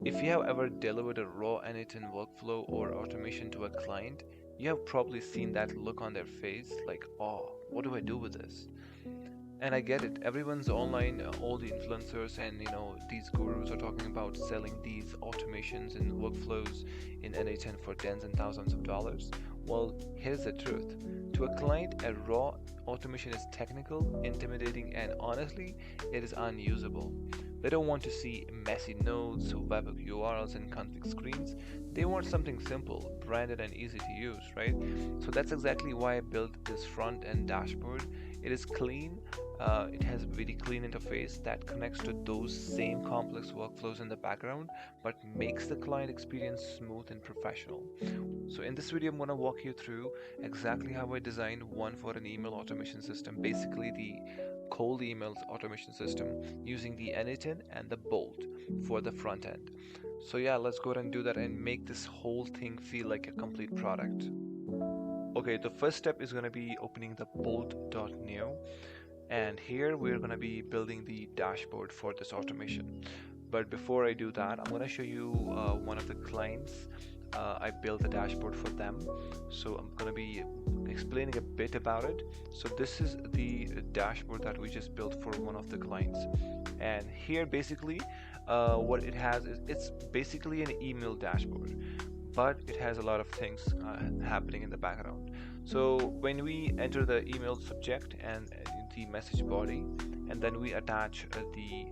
If you have ever delivered a raw n8n workflow or automation to a client, you have probably seen that look on their face like, oh, what do I do with this? And I get it. Everyone's online, all the influencers and these gurus are talking about selling these automations and workflows in n8n for tens and thousands of dollars. Well, here's the truth. To a client, a raw automation is technical, intimidating, and honestly, it is unusable. They don't want to see messy nodes, webhook URLs, and config screens. They want something simple, branded, and easy to use, right? So that's exactly why I built this front end dashboard. It is clean, it has a very clean interface that connects to those same complex workflows in the background, but makes the client experience smooth and professional. So in this video, I'm going to walk you through exactly how I designed one for an email automation system, basically the cold emails automation system using the n8n and the Bolt for the front end. So yeah, let's go ahead and do that and make this whole thing feel like a complete product. Okay, the first step is going to be opening the bolt.new, and here we're going to be building the dashboard for this automation. But before I do that, I'm going to show you one of the clients. I built a dashboard for them, so I'm going to be explaining a bit about it. So this is the dashboard that we just built for one of the clients, and here basically what it has is it's basically an email dashboard, but it has a lot of things happening in the background. So when we enter the email subject and the message body, and then we attach the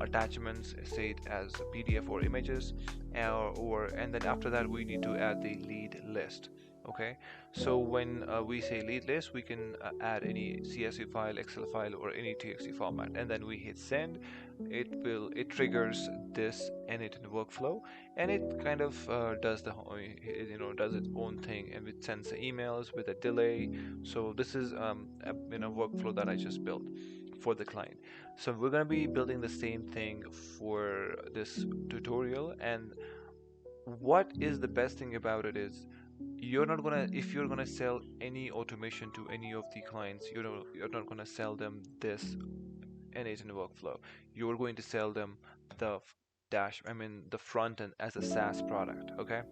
attachments, say it as PDF or images, and then after that we need to add the lead list. Okay, so when we say lead list, we can add any CSV file, Excel file, or any TXT format, and then we hit send. It triggers this n8n workflow, and it kind of does does its own thing, and it sends the emails with a delay. So this is a workflow that I just built for the client. So we're going to be building the same thing for this tutorial. And what is the best thing about it is, you're not gonna if you're gonna sell any automation to any of the clients, you're not gonna sell them this n8n workflow. You're going to sell them the the front end as a SaaS product. Okay,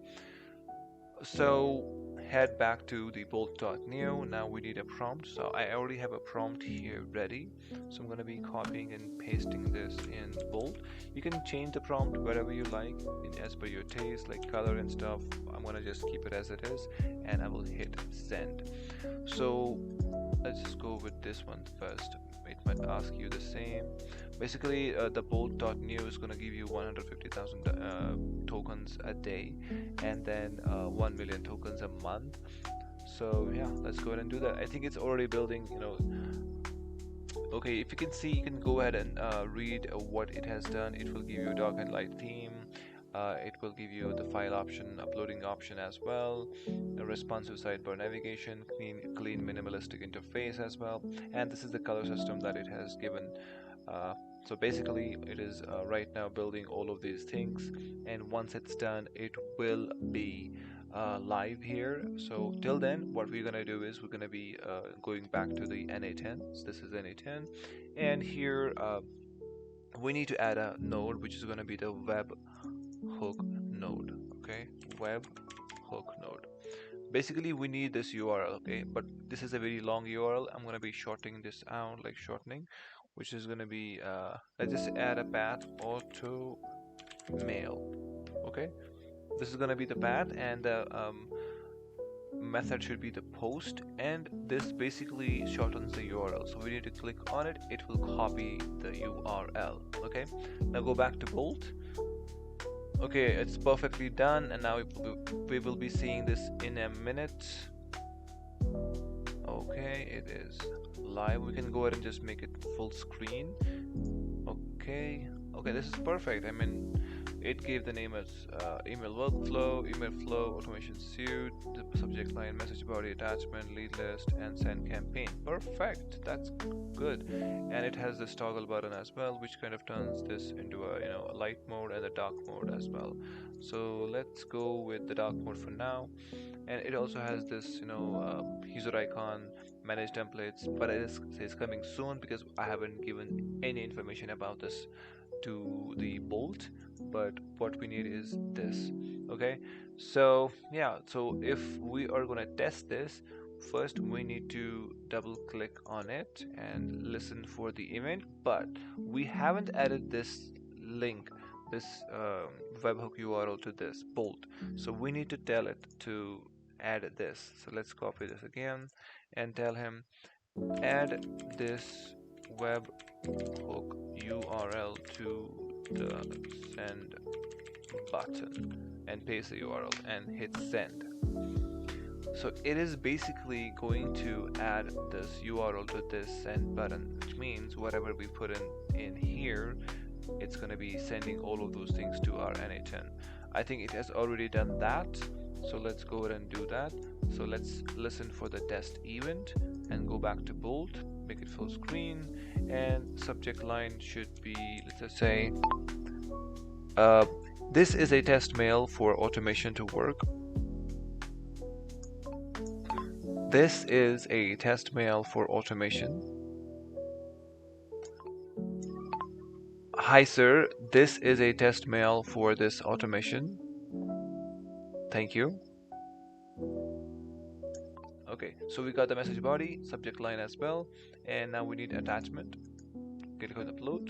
so head back to the bolt.new. Now we need a prompt. So I already have a prompt here ready. So I'm going to be copying and pasting this in Bolt. You can change the prompt wherever you like, as per your taste, like color and stuff. I'm going to just keep it as it is, and I will hit send. So let's just go with this one first. It might ask you the same. Basically, the bolt.new is going to give you 150,000 tokens a day, and then 1 million tokens a month. So yeah, let's go ahead and do that. I think it's already building, Okay, if you can see, you can go ahead and read what it has done. It will give you a dark and light theme. It will give you the file option, uploading option as well, a responsive sidebar navigation, clean minimalistic interface as well, and this is the color system that it has given. So basically, it is right now building all of these things, and once it's done, it will be live here. So till then, what we're gonna do is we're gonna be going back to the n8n. So this is n8n, and here we need to add a node, which is gonna be the web hook node. Okay, web hook node. Basically, we need this URL. Okay, but this is a very long URL. I'm gonna be shortening this out, like shortening, which is gonna be let's just add a path auto mail. Okay, this is gonna be the path, and the method should be the post, and this basically shortens the URL. So we need to click on it. It will copy the URL. Okay, now go back to Bolt. Okay, it's perfectly done, and now we will be seeing this in a minute. Okay, it is live. We can go ahead and just make it full screen. Okay, this is perfect. I mean, it gave the name as email workflow, email flow, automation suite, the subject line, message body, attachment, lead list, and send campaign. Perfect, that's good. And it has this toggle button as well, which kind of turns this into a light mode and a dark mode as well. So let's go with the dark mode for now. And it also has this user icon, manage templates, but it says coming soon because I haven't given any information about this to the Bolt. but what we need is this. Okay, so yeah, so if we are going to test this, first we need to double click on it and listen for the event, but we haven't added this link, this webhook URL to this bolt, so we need to tell it to add this. So let's copy this again and tell him add this webhook URL to the send button and paste the URL and hit send. So it is basically going to add this URL to this send button, which means whatever we put in here, it's going to be sending all of those things to our n8n. I think it has already done that, so let's go ahead and do that. So let's listen for the test event and go back to Bolt, make it full screen, and subject line should be, let's just say, this is a test mail for automation to work. This is a test mail for automation. Hi sir, this is a test mail for this automation. Thank you. Okay, so we got the message body, subject line as well, and now we need attachment. Click on upload,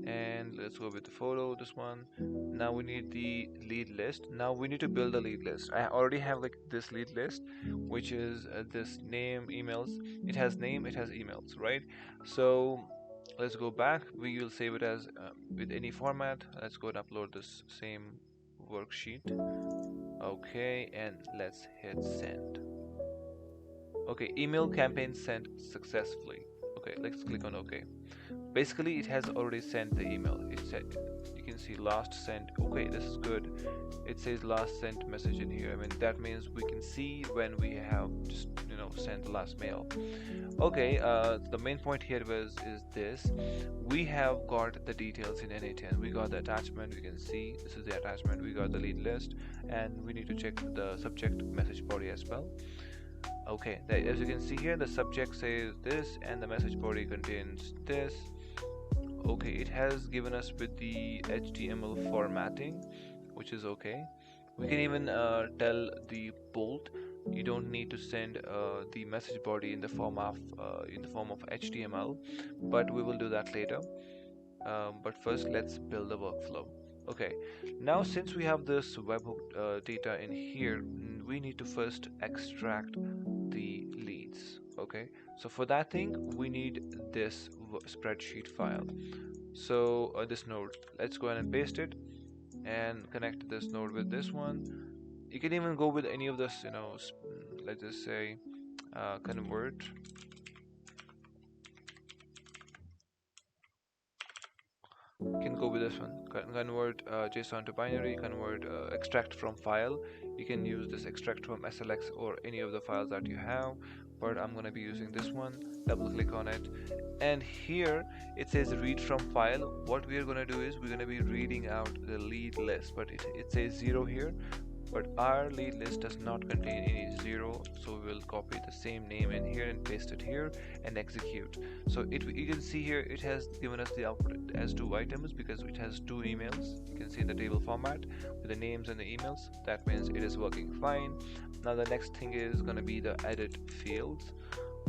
and let's go with the photo, this one. Now we need the lead list. Now we need to build a lead list. I already have like this lead list, which is this name, emails. It has name, it has emails, right? So let's go back. We will save it as with any format. Let's go and upload this same worksheet. Okay, and let's hit send. Okay, email campaign sent successfully. Okay, let's click on OK. Basically, it has already sent the email. It said, you can see last sent. Okay, this is good. It says last sent message in here. I mean, that means we can see when we have just sent the last mail. Okay, the main point here is this. We have got the details in n8n. We got the attachment. You can see this is the attachment. We got the lead list, and we need to check the subject message body as well. Okay, as you can see here, the subject says this and the message body contains this. Okay, it has given us with the HTML formatting, which is okay. We can even tell the bolt you don't need to send the message body in the form of HTML, but we will do that later. But first, let's build the workflow. Okay, now since we have this webhook data in here, we need to first extract the leads. Okay, so for that thing we need this spreadsheet file. So this node, let's go ahead and paste it and connect this node with this one. You can even go with any of this, let's just say convert. You can go with this one, convert JSON to binary, convert extract from file. You can use this extract from SLX or any of the files that you have, but I'm going to be using this one. Double click on it, and here it says read from file. What we are going to do is we're going to be reading out the lead list, but it says 0 here, but our lead list does not contain any 0, so we will copy the same name in here and paste it here and execute. So you can see here it has given us the output as 2 items because it has 2 emails. You can see in the table format with the names and the emails. That means it is working fine. Now the next thing is going to be the edit fields,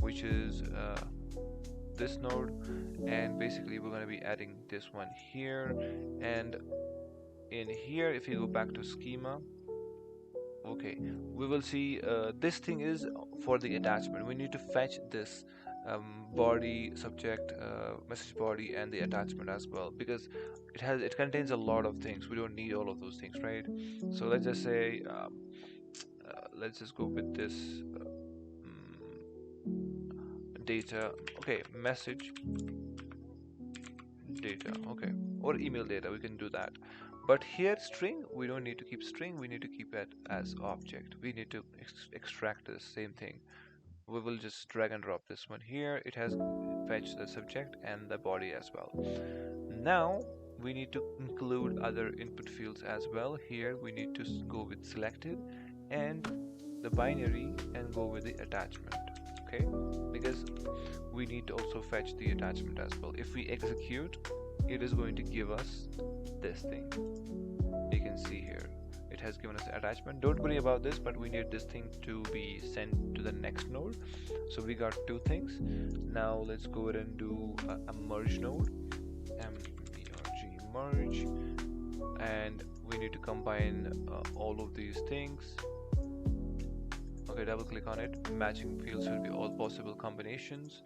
which is this node, and basically we're going to be adding this one here, and in here if you go back to schema, okay, we will see this thing is for the attachment. We need to fetch this body, subject, message body, and the attachment as well, because it contains a lot of things. We don't need all of those things, right? So let's just say let's just go with this data. Okay, message data, okay, or email data, we can do that. But here string, we don't need to keep string, we need to keep it as object. We need to extract the same thing. We will just drag and drop this one here. It has fetched the subject and the body as well. Now we need to include other input fields as well. Here we need to go with selected and the binary and go with the attachment, okay, because we need to also fetch the attachment as well. If we execute, it is going to give us this thing. You can see here it has given us attachment. Don't worry about this, but we need this thing to be sent to the next node. So we got two things. Now let's go ahead and do a merge node, merge, and we need to combine all of these things. Okay, double click on it. Matching fields will be all possible combinations.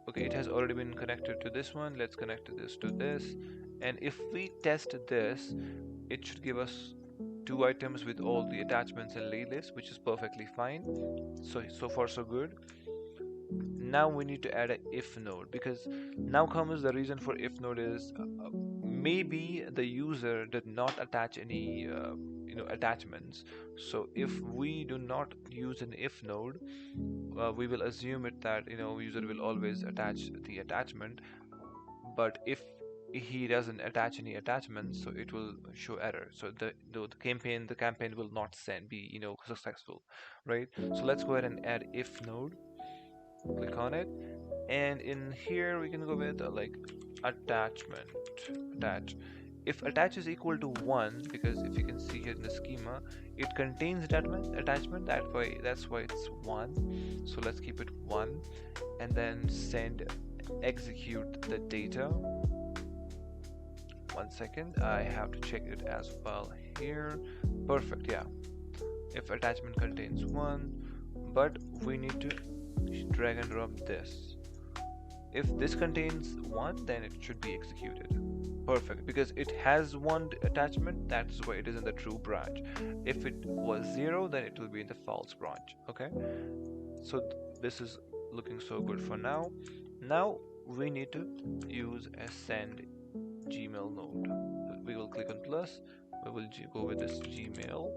Okay, it has already been connected to this one. Let's connect this to this, and if we test this, it should give us two items with all the attachments and labels, which is perfectly fine. So far so good. Now we need to add a if node, because now comes the reason for if node is maybe the user did not attach any attachments. So if we do not use an if node, we will assume it that user will always attach the attachment, but if he doesn't attach any attachments, so it will show error. So the campaign will not be successful, right? So let's go ahead and add if node. Click on it, and in here we can go with like attachment. If attach is equal to 1, because if you can see here in the schema, it contains attachment, that's why it's 1. So let's keep it 1, and then execute the data. 1 second, I have to check it as well here. Perfect, yeah. If attachment contains 1, but we need to drag and drop this. If this contains 1, then it should be executed. Perfect, because it has 1 attachment, that's why it is in the true branch. If it was 0, then it will be in the false branch. Okay, so this is looking so good for now. Now we need to use a send Gmail node. We will click on plus, we will go with this Gmail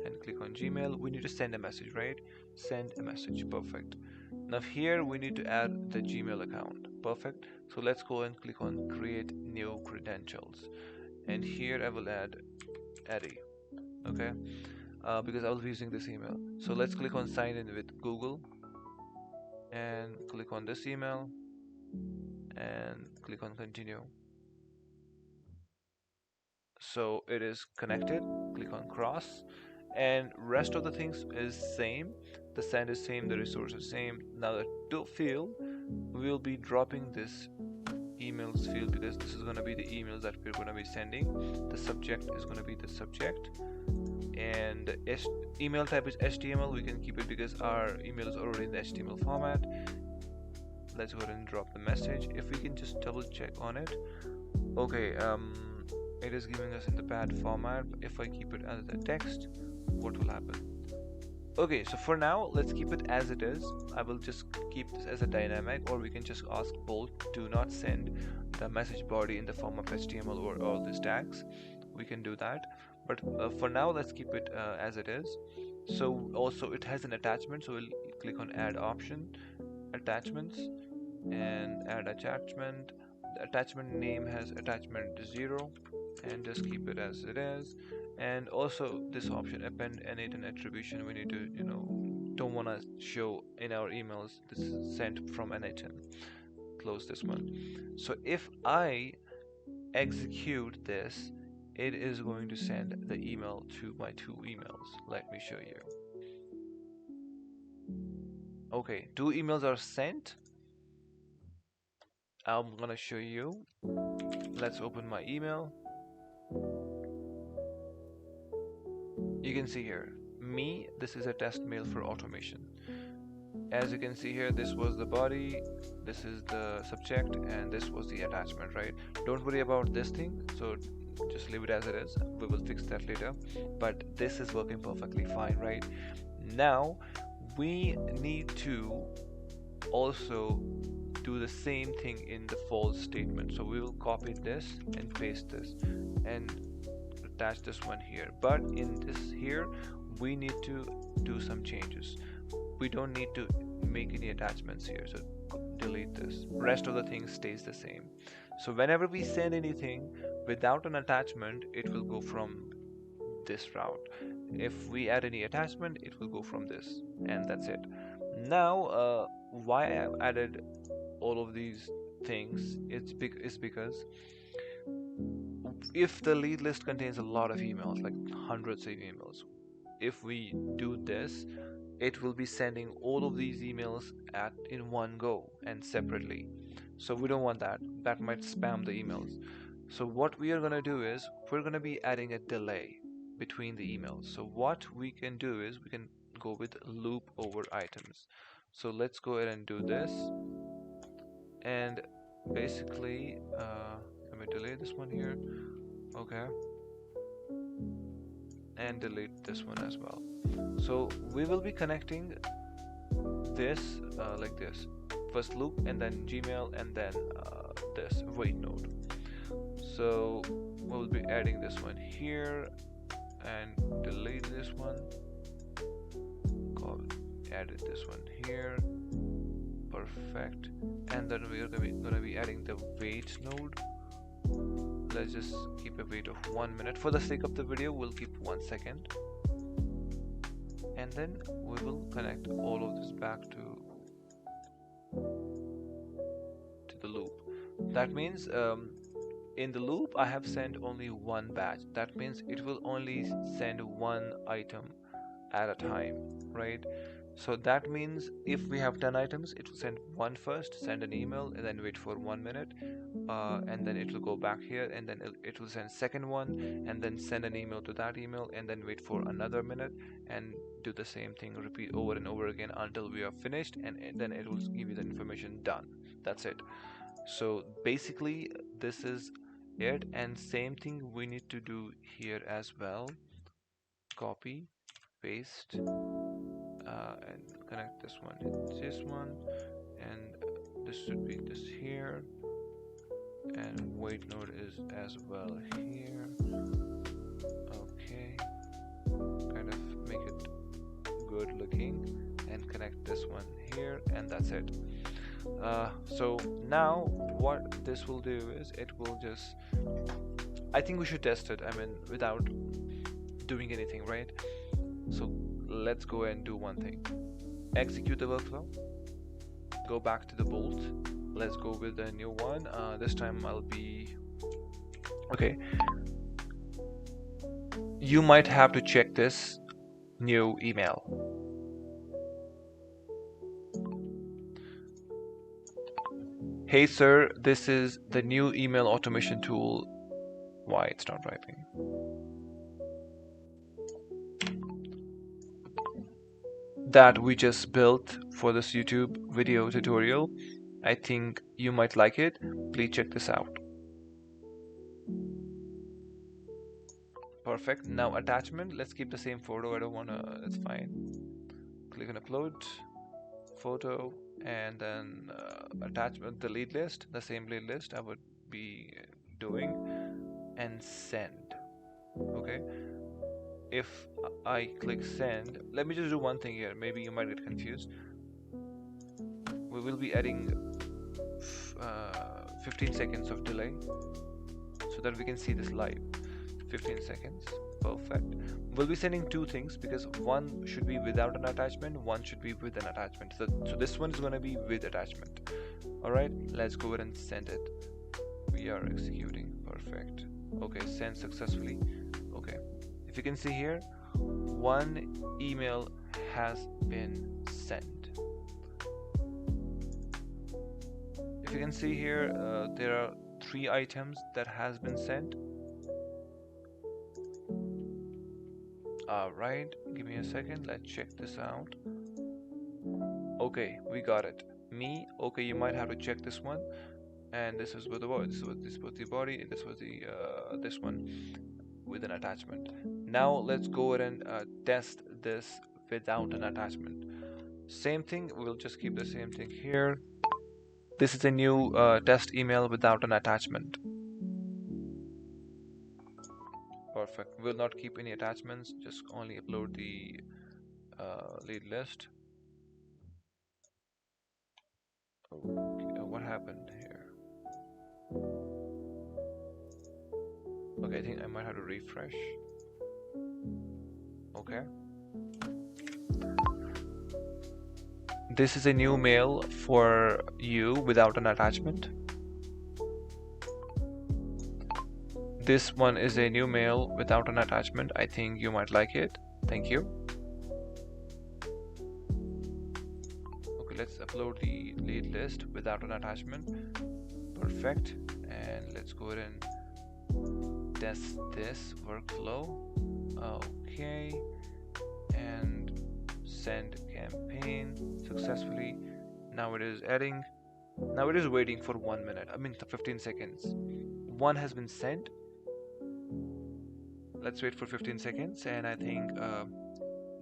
and click on Gmail. We need to send a message, right? Send a message. Perfect. Now here we need to add the Gmail account. Perfect. So let's go and click on create new credentials, and here I will add Eddie. Okay, because I will be using this email. So let's click on sign in with Google, and click on this email, and click on continue. So it is connected. Click on cross, and rest of the things is same. The send is same, the resource is same. Now the to field, we will be dropping this emails field, because this is going to be the emails that we're going to be sending. The subject is going to be the subject, and email type is HTML. We can keep it because our email is already in the HTML format. Let's go ahead and drop the message. If we can just double check on it. Okay, it is giving us in the bad format. If I keep it as a text, what will happen? Okay, so for now, let's keep it as it is. I will just keep this as a dynamic, or we can just ask both do not send the message body in the form of HTML or all these tags. We can do that, but for now, let's keep it as it is. So also it has an attachment, so we'll click on add option, attachments, and add attachment. The attachment name has attachment 0, and just keep it as it is. And also this option append n8n attribution, we need to don't want to show in our emails this is sent from n8n. Close this one. So if I execute this, it is going to send the email to my 2 emails. Let me show you. Okay, 2 emails are sent. I'm gonna show you. Let's open my email. You can see here, this is a test mail for automation. As you can see here, this was the body, this is the subject, and this was the attachment, right? Don't worry about this thing, so just leave it as it is. We will fix that later, but this is working perfectly fine, right? Now we need to also do the same thing in the false statement. So we will copy this and paste this and attach this one here, but in this here we need to do some changes. We don't need to make any attachments here, so delete this. Rest of the thing stays the same. So whenever we send anything without an attachment, it will go from this route. If we add any attachment, it will go from this, and that's it. Now why I added all of these things is because if the lead list contains a lot of emails, like hundreds of emails, if we do this, it will be sending all of these emails in one go and separately. So we don't want that. That might spam the emails. So what we are going to do is we're going to be adding a delay between the emails. So what we can do is we can go with loop over items. So let's go ahead and do this. And basically, let me delete this one here. Okay. And delete this one as well. So we will be connecting this like this. First loop and then Gmail and then this wait node. So we'll be adding this one here and delete this one. Added this one here. Perfect. And then we are going to be adding the wait node. Let's just keep a wait of 1 minute. For the sake of the video, we'll keep 1 second. And then we will connect all of this back to the loop. That means in the loop I have sent only one batch. That means it will only send one item at a time, right? So that means if we have 10 items, it will send one first, send an email, and then wait for 1 minute, and then it will go back here, and then it will send second one, and then send an email to that email, and then wait for another minute, and do the same thing, repeat over and over again until we are finished, and then it will give you the information done. That's it. So basically this is it, and same thing we need to do here as well. Copy, paste, and connect this one to this one, and this should be this here, and wait node is as well here. Okay, kind of make it good looking, and connect this one here, and that's it. So now what this will do is it will just, I think we should test it, I mean, without doing anything, right? So let's go and do one thing. Execute the workflow, go back to the bolt, let's go with a new one. This time I'll be okay. You might have to check this new email. Hey sir, this is the new email automation tool. Why it's not typing? That we just built for this YouTube video tutorial. I think you might like it. Please check this out. Perfect. Now attachment, let's keep the same photo. I don't wanna, it's fine. Click on upload, photo, and then attachment, the lead list, the same lead list I would be doing, and send. Okay, if I click send, let me just do one thing here, maybe you might get confused. We will be adding 15 seconds of delay so that we can see this live. 15 seconds. Perfect. We'll be sending two things because one should be without an attachment, one should be with an attachment. So this one is going to be with attachment. Alright, let's go ahead and send it. We are executing. Perfect. Okay, send successfully. Okay, if you can see here, one email has been sent. If you can see here, there are 3 items that has been sent. Alright, give me a second, let's check this out. Okay, we got it. Me, okay, you might have to check this one. And this is with the body, this was the body, and this was the this one with an attachment. Now let's go ahead and test this without an attachment. Same thing, we'll just keep the same thing here. This is a new test email without an attachment. Perfect. We'll not keep any attachments, just only upload the lead list. Okay, what happened here? Okay, I think I might have to refresh. Okay. This is a new mail for you without an attachment. This one is a new mail without an attachment. I think you might like it. Thank you. Okay, let's upload the lead list without an attachment. Perfect. And let's go ahead and test this workflow. Okay, and send campaign successfully. Now it is adding. Now it is waiting for 1 minute. I mean 15 seconds. One has been sent. Let's wait for 15 seconds, and I think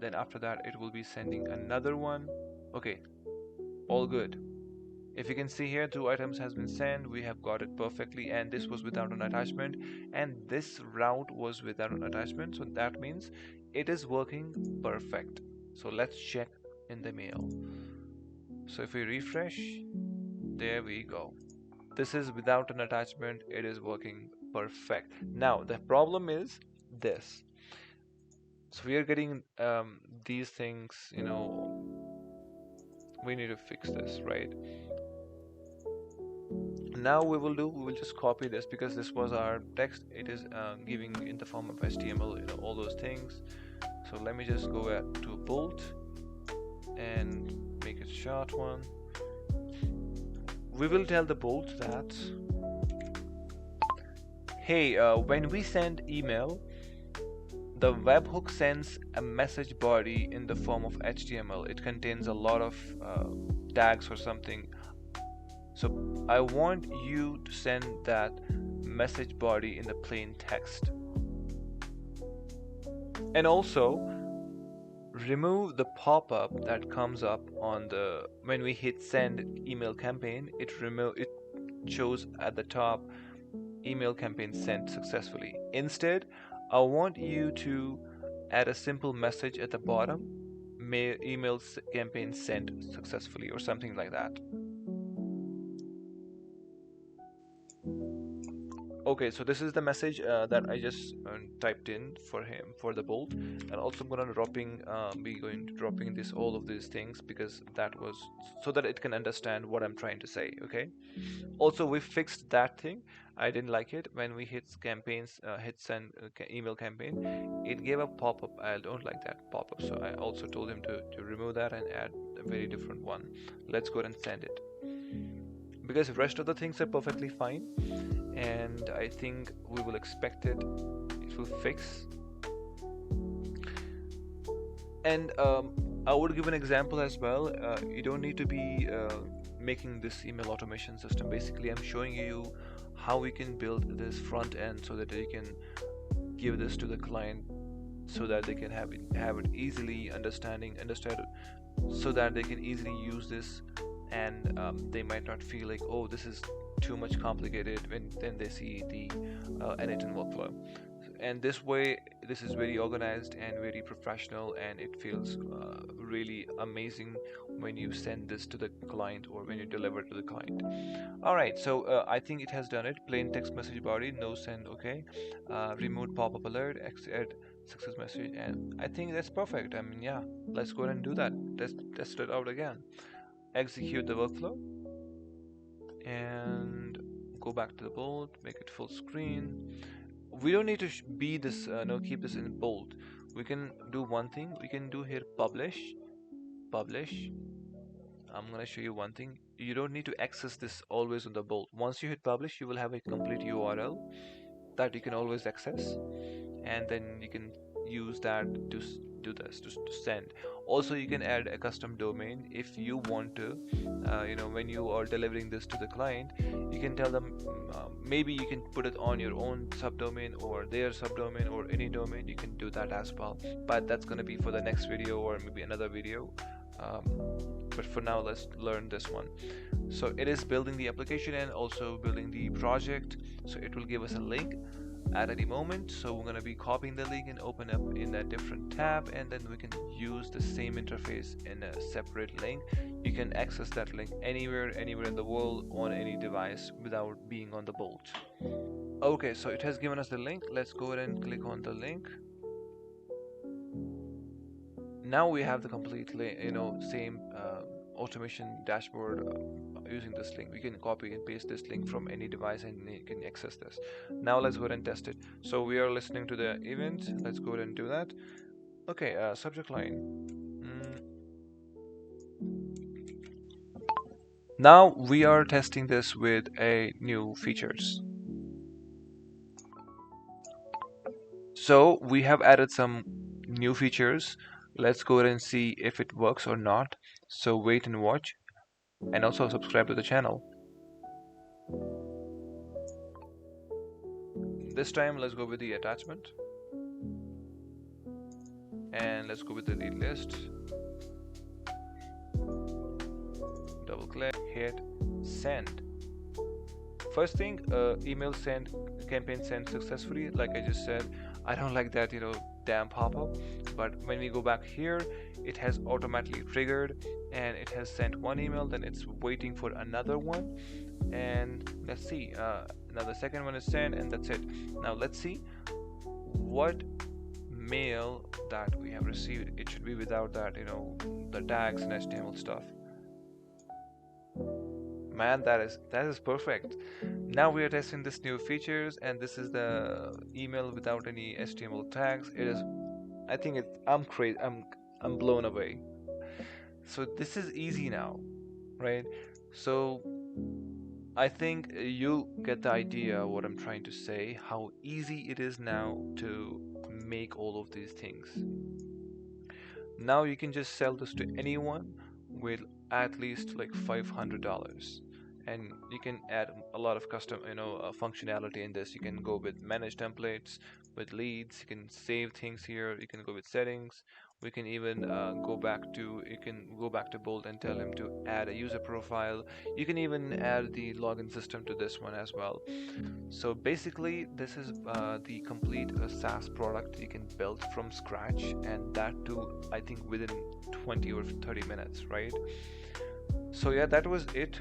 then after that it will be sending another one. Okay, all good. If you can see here, 2 items has been sent. We have got it perfectly, and this was without an attachment, and this route was without an attachment, so that means it is working perfect. So let's check in the mail. So if we refresh, there we go. This is without an attachment. It is working perfect. Now the problem is this. So we are getting these things, we need to fix this, right? Now we will just copy this because this was our text. It is giving in the form of HTML, all those things. So let me just go to bolt and make it short one. We will tell the bolt that, hey, when we send email, the webhook sends a message body in the form of HTML. It contains a lot of tags or something. So I want you to send that message body in the plain text. And also remove the pop-up that comes up on when we hit send email campaign. It shows at the top email campaign sent successfully. Instead, I want you to add a simple message at the bottom, email campaign sent successfully, or something like that. Okay, so this is the message that I just typed in for him, for the bolt. And also I'm gonna be dropping all of these things, because that was so that it can understand what I'm trying to say. Okay. Also, we fixed that thing. I didn't like it when we hit send email campaign. It gave a pop-up. I don't like that pop-up, so I also told him to remove that and add a very different one. Let's go ahead and send it, because the rest of the things are perfectly fine, and I think we will expect it will fix. And I would give an example as well. You don't need to be making this email automation system. Basically, I'm showing you how we can build this front end so that they can give this to the client, so that they can have it easily understood, so that they can easily use this, and they might not feel like, oh, this is too much complicated when then they see the n8n workflow. And this way, this is very organized and very professional, and it feels really amazing when you send this to the client or when you deliver to the client. All right, so I think it has done it. Plain text message body, no send. Okay, remove pop-up alert, add success message, and I think that's perfect. I mean, yeah, let's go ahead and do that. Let's test it out again. Execute the workflow and go back to the bolt, make it full screen. We don't need to keep this in bold. We can do one thing. We can do here publish. I'm gonna show you one thing. You don't need to access this always on the bolt. Once you hit publish, you will have a complete URL that you can always access, and then you can use that to do this, to send. Also, you can add a custom domain if you want to. When you are delivering this to the client, you can tell them, maybe you can put it on your own subdomain or their subdomain or any domain. You can do that as well, but that's going to be for the next video or maybe another video. But for now, let's learn this one. So it is building the application and also building the project. So it will give us a link at any moment. So we're going to be copying the link and open up in a different tab, and then we can use the same interface in a separate link. You can access that link anywhere in the world on any device without being on the bolt. Okay, so it has given us the link. Let's go ahead and click on the link. Now we have the complete same automation dashboard, using this link. We can copy and paste this link from any device and you can access this. Now let's go ahead and test it. So we are listening to the event. Let's go ahead and do that. Okay, subject line. Now we are testing this with a new features. So we have added some new features. Let's go ahead and see if it works or not. So wait and watch, and also subscribe to the channel. This time let's go with the attachment, and let's go with the lead list. Double click, hit send. First thing, email send, campaign sent successfully. Like I just said, I don't like that, damn pop-up. But when we go back here, it has automatically triggered and it has sent one email, then it's waiting for another one. And let's see, now the second one is sent, and that's it. Now let's see what mail that we have received. It should be without that, the tags and HTML stuff. Man, that is perfect. Now we are testing this new features, and this is the email without any HTML tags. It is, I think I'm crazy. I'm blown away. So this is easy now, right? So I think you get the idea what I'm trying to say, how easy it is now to make all of these things. Now you can just sell this to anyone with at least like $500, and you can add a lot of custom functionality in this. You can go with manage templates, with leads, you can save things here, you can go with settings. We can even go back to Bolt and tell him to add a user profile. You can even add the login system to this one as well. So basically this is the complete SaaS product you can build from scratch, and that too I think within 20 or 30 minutes, right? So yeah, that was it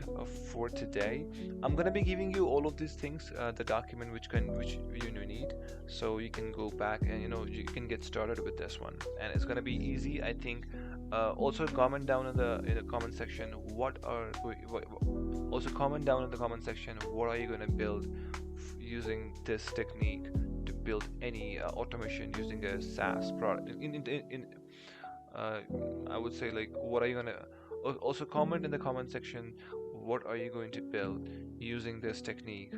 for today. I'm gonna be giving you all of these things, the document which you need, so you can go back and you can get started with this one, and it's gonna be easy, I think. Also comment down in the comment section also comment down in the comment section what are you gonna build using this technique to build any automation using a SaaS product. I would say, like, what are you gonna also comment in the comment section what are you going to build using this technique.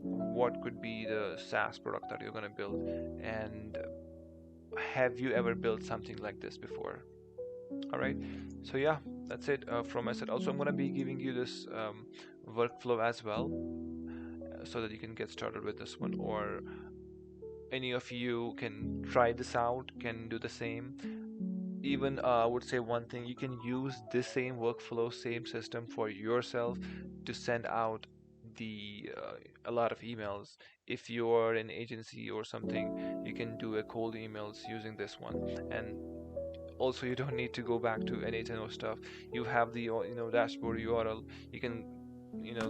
What could be the SaaS product that you're going to build, and have you ever built something like this before? All right, so yeah, that's it from my side. Also, I'm going to be giving you this workflow as well, so that you can get started with this one, or any of you can try this out, can do the same. Even I would say one thing, you can use this same workflow, same system for yourself to send out a lot of emails. If you're an agency or something, you can do a cold emails using this one. And also you don't need to go back to n8n or stuff. You have the dashboard URL. You can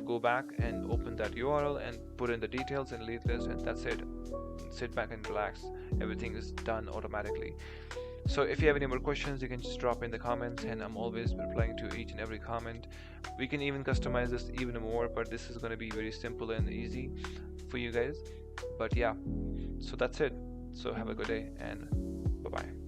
go back and open that URL and put in the details and lead list, and that's it. Sit back and relax. Everything is done automatically. So if you have any more questions, you can just drop in the comments, and I'm always replying to each and every comment. We can even customize this even more, but this is going to be very simple and easy for you guys. But yeah, so that's it. So have a good day, and bye bye.